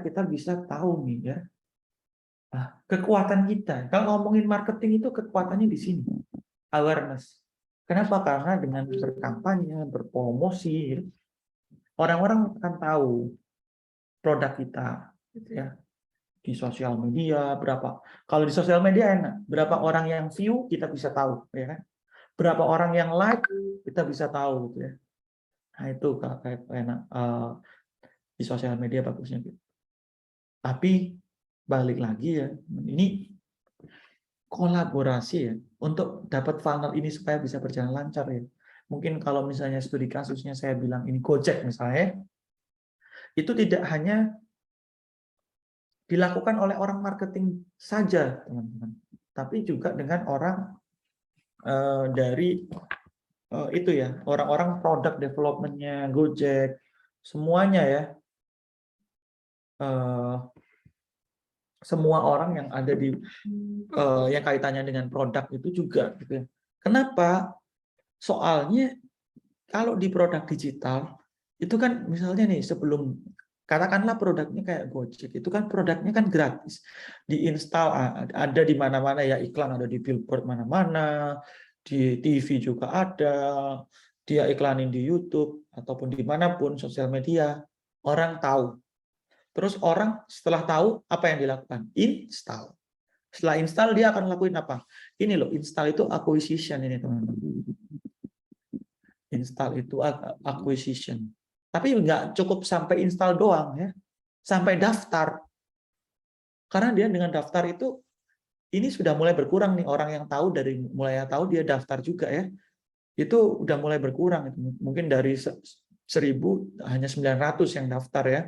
kita bisa tahu nih ya, kekuatan kita. Kalau ngomongin marketing itu kekuatannya di sini, awareness. Kenapa? Karena dengan berkampanye, berpromosi, orang-orang akan tahu produk kita, gitu ya. Di sosial media berapa? Kalau di sosial media enak, berapa orang yang view kita bisa tahu, ya kan? Berapa orang yang like kita bisa tahu, gitu ya. Nah itu kayak enak di sosial media bagusnya gitu. Tapi balik lagi ya, ini kolaborasi ya untuk dapat funnel ini supaya bisa berjalan lancar ya. Mungkin kalau misalnya studi kasusnya saya bilang ini Gojek misalnya, itu tidak hanya dilakukan oleh orang marketing saja, teman-teman, tapi juga dengan orang dari itu ya, orang-orang product development-nya Gojek, semuanya ya, semua orang yang ada di yang kaitannya dengan produk itu juga gitu ya. Kenapa? Soalnya kalau di produk digital itu kan misalnya nih, sebelum katakanlah produknya kayak Gojek, itu kan produknya kan gratis, diinstal, ada di mana-mana ya, iklan ada di billboard mana-mana, di TV juga ada, dia iklanin di YouTube ataupun dimanapun sosial media, orang tahu. Terus orang setelah tahu apa yang dilakukan? Install. Setelah install dia akan lakuin apa? Ini loh, install itu acquisition ini teman-teman. Install itu acquisition. Tapi nggak cukup sampai install doang ya, sampai daftar. Karena dia dengan daftar itu, ini sudah mulai berkurang nih orang yang tahu, dari mulai tahu dia daftar juga ya. Itu udah mulai berkurang. Mungkin dari 1.000 hanya 900 yang daftar ya.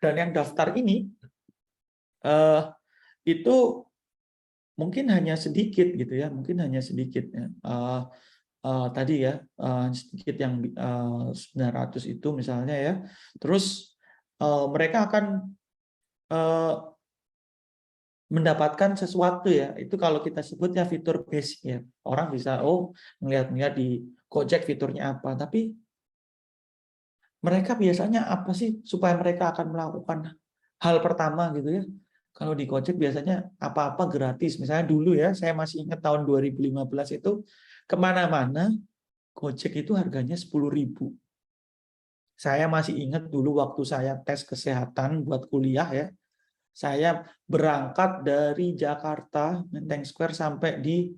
Dan yang daftar ini itu mungkin hanya sedikit gitu ya, mungkin hanya sedikit ya. Tadi ya sedikit yang 900 itu misalnya ya. Terus mereka akan mendapatkan sesuatu ya, itu kalau kita sebutnya fitur basic ya. Orang bisa melihat di Gojek fiturnya apa, tapi mereka biasanya apa sih supaya mereka akan melakukan hal pertama gitu ya. Kalau di Gojek biasanya apa-apa gratis. Misalnya dulu ya, saya masih ingat tahun 2015 itu kemana-mana Gojek itu harganya 10.000. Saya masih ingat dulu waktu saya tes kesehatan buat kuliah ya, saya berangkat dari Jakarta, Menteng Square sampai di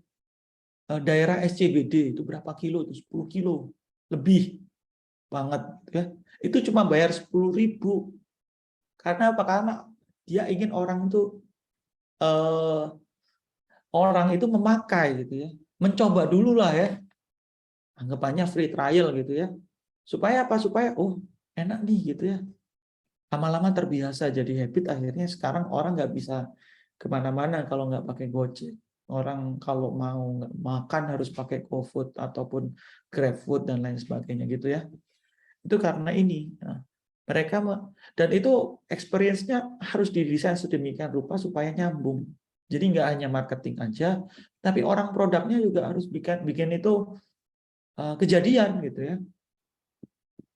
daerah SCBD, itu berapa kilo? Itu 10 kilo lebih banget ya. Itu cuma bayar 10.000. Karena apa? Karena dia ingin orang itu memakai gitu ya, mencoba dulu lah ya, anggapannya free trial gitu ya, supaya apa? Supaya enak nih gitu ya, lama-lama terbiasa jadi habit. Akhirnya sekarang orang nggak bisa kemana-mana kalau nggak pakai Gojek. Orang kalau mau makan harus pakai GoFood ataupun GrabFood dan lain sebagainya gitu ya. Itu karena ini. Nah, mereka dan itu experience-nya harus didesain sedemikian rupa supaya nyambung. Jadi nggak hanya marketing aja, tapi orang produknya juga harus bikin itu kejadian gitu ya.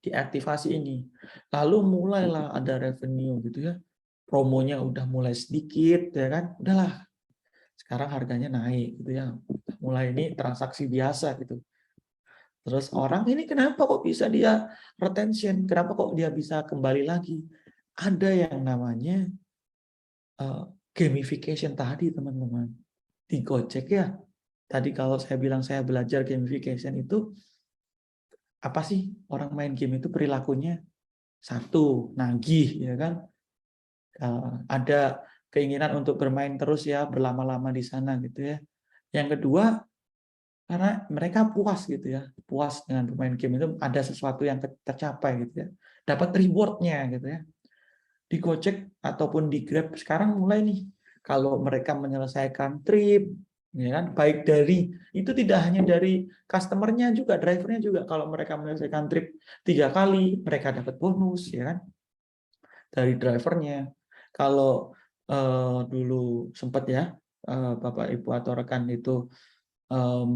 Diaktifasi ini. Lalu mulailah ada revenue gitu ya. Promonya udah mulai sedikit ya kan. Udahlah. Sekarang harganya naik gitu ya. Mulai ini transaksi biasa gitu. Terus orang ini kenapa kok bisa dia retention? Kenapa kok dia bisa kembali lagi? Ada yang namanya gamification tadi, teman-teman. Di Gojek ya. Tadi kalau saya bilang saya belajar gamification itu, apa sih orang main game itu perilakunya? Satu, nagih, ya kan? Ada keinginan untuk bermain terus ya, berlama-lama di sana gitu ya. Yang kedua, karena mereka puas gitu ya, puas dengan bermain game itu, ada sesuatu yang tercapai gitu ya, dapat rewardnya gitu ya. Di Gojek ataupun di Grab sekarang mulai nih, kalau mereka menyelesaikan trip, ya kan, baik dari itu, tidak hanya dari customernya juga, drivernya juga, kalau mereka menyelesaikan trip 3 kali, mereka dapat bonus, ya kan, dari drivernya. Kalau dulu sempat ya, Bapak Ibu atau rekan itu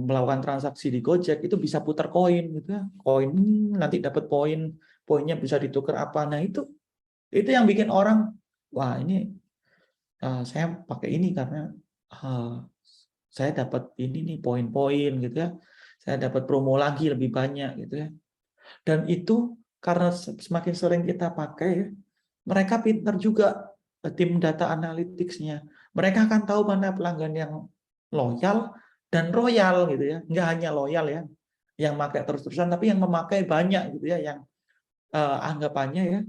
melakukan transaksi di Gojek, itu bisa putar koin gitu ya, koin nanti dapat poinnya bisa ditukar apa. Nah itu Itu yang bikin orang, wah ini saya pakai ini karena saya dapat ini nih poin-poin gitu ya. Saya dapat promo lagi lebih banyak gitu ya. Dan itu karena semakin sering kita pakai ya, mereka pintar juga tim data analytics-nya. Mereka akan tahu mana pelanggan yang loyal dan royal gitu ya. Nggak hanya loyal ya, yang pakai terus-terusan, tapi yang memakai banyak gitu ya, yang anggapannya ya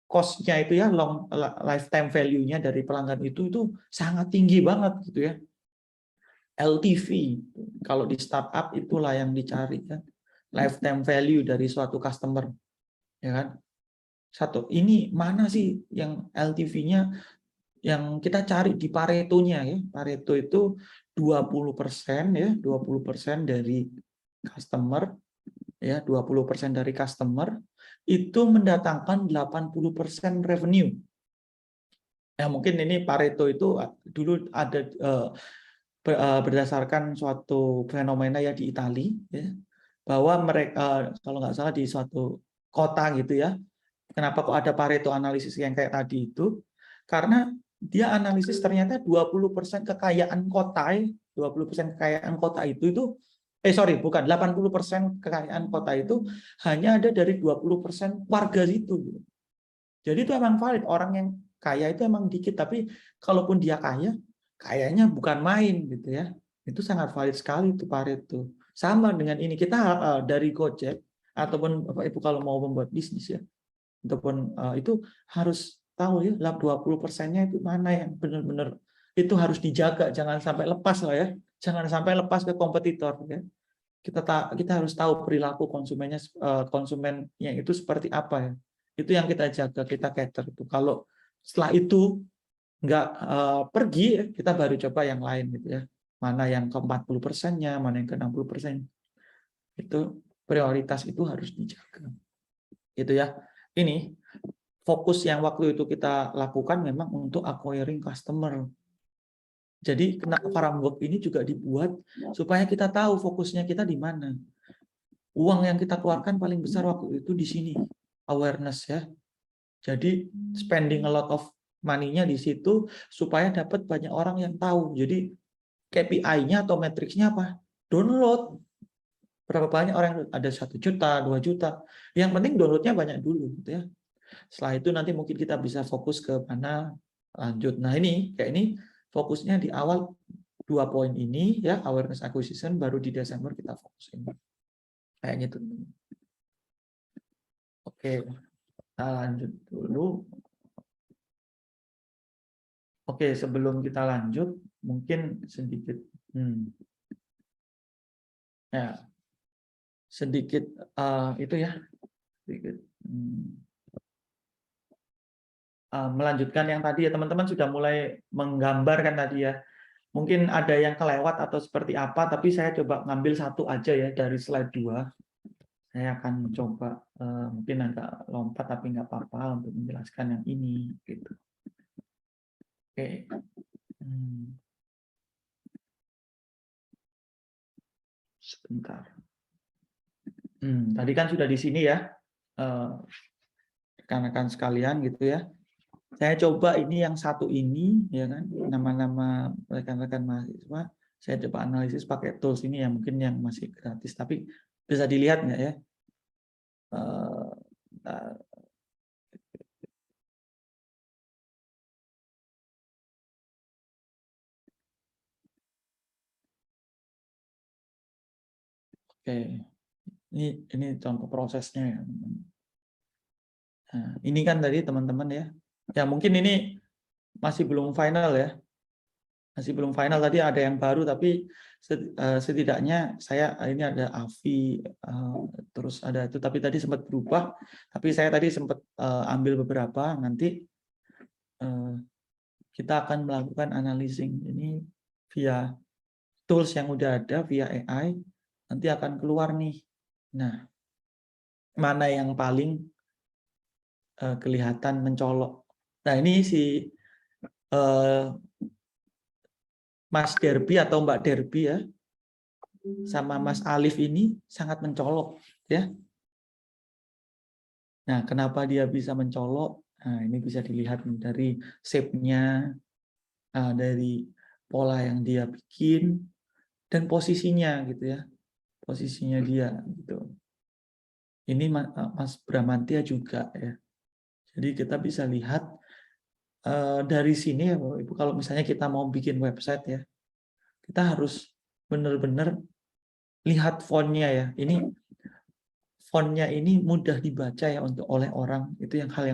cost-nya itu ya, long lifetime value-nya dari pelanggan itu sangat tinggi banget gitu ya. LTV kalau di startup itulah yang dicari kan, lifetime value dari suatu customer, ya kan. Satu ini mana sih yang LTV-nya yang kita cari di Pareto-nya ya. Pareto itu 20% ya, 20% dari customer ya, 20% dari customer itu mendatangkan 80% revenue. Ya mungkin ini Pareto itu dulu ada berdasarkan suatu fenomena ya di Italia ya, bahwa mereka kalau nggak salah di suatu kota gitu ya. Kenapa kok ada Pareto analisis yang kayak tadi itu? Karena dia analisis ternyata 20% kekayaan kota, 20% kekayaan kota itu sorry, bukan 80% kekayaan kota itu hanya ada dari 20% warga situ. Jadi itu emang valid, orang yang kaya itu emang dikit, tapi kalaupun dia kaya, kayaknya bukan main gitu ya. Itu sangat valid sekali itu Pareto. Sama dengan ini, kita dari Gojek ataupun Bapak Ibu kalau mau membuat bisnis ya, ataupun itu harus tahu ya, 20%-nya itu mana yang benar-benar itu harus dijaga, jangan sampai lepas lah ya. Jangan sampai lepas ke kompetitor ya. Kita harus tahu perilaku konsumennya itu seperti apa ya. Itu yang kita jaga, kita cater itu. Kalau setelah itu nggak pergi, kita baru coba yang lain gitu ya. Mana yang ke 40%-nya, mana yang ke 60%. Itu prioritas itu harus dijaga. Itu ya. Ini fokus yang waktu itu kita lakukan memang untuk acquiring customer. Jadi framework ini juga dibuat supaya kita tahu fokusnya kita di mana. Uang yang kita keluarkan paling besar waktu itu di sini, awareness ya. Jadi spending a lot of money-nya di situ supaya dapat banyak orang yang tahu. Jadi KPI-nya atau matriksnya apa? Download. Berapa banyak orang, ada 1 juta, 2 juta. Yang penting downloadnya banyak dulu gitu ya. Setelah itu nanti mungkin kita bisa fokus ke mana lanjut. Nah ini kayak ini fokusnya di awal 2 poin ini ya, awareness acquisition, baru di Desember kita fokus ini. Kayaknya itu. Oke, kita lanjut dulu. Oke, sebelum kita lanjut, mungkin sedikit, ya, sedikit itu ya, sedikit melanjutkan yang tadi ya, teman-teman sudah mulai menggambarkan tadi ya. Mungkin ada yang kelewat atau seperti apa, tapi saya coba ngambil satu aja ya dari slide 2. Saya akan coba mungkin agak lompat tapi nggak apa-apa untuk menjelaskan yang ini gitu. Oke. Sebentar. Tadi kan sudah di sini ya, rekan-rekan sekalian gitu ya. Saya coba ini yang satu ini ya kan, nama-nama rekan-rekan mahasiswa. Saya coba analisis pakai tools ini yang mungkin yang masih gratis, tapi bisa dilihat nggak ya? Oke, ini contoh prosesnya ya. Nah, ini kan tadi teman-teman ya. Ya mungkin ini masih belum final ya. Masih belum final, tadi ada yang baru, tapi setidaknya saya ini ada AVI, terus ada itu, tapi tadi sempat berubah. Tapi saya tadi sempat ambil beberapa, nanti kita akan melakukan analyzing ini via tools yang udah ada, via AI, nanti akan keluar nih. Nah, mana yang paling kelihatan mencolok. Nah, ini si Mas Derby atau Mbak Derby ya, sama Mas Alif ini sangat mencolok ya. Nah, kenapa dia bisa mencolok? Nah, ini bisa dilihat dari shape-nya, dari pola yang dia bikin, dan posisinya gitu ya. Posisinya dia gitu. Ini Mas Bramantia juga ya. Jadi kita bisa lihat dari sini ya Bapak Ibu, kalau misalnya kita mau bikin website ya, kita harus benar-benar lihat fontnya ya. Ini fontnya ini mudah dibaca ya oleh orang, itu yang hal yang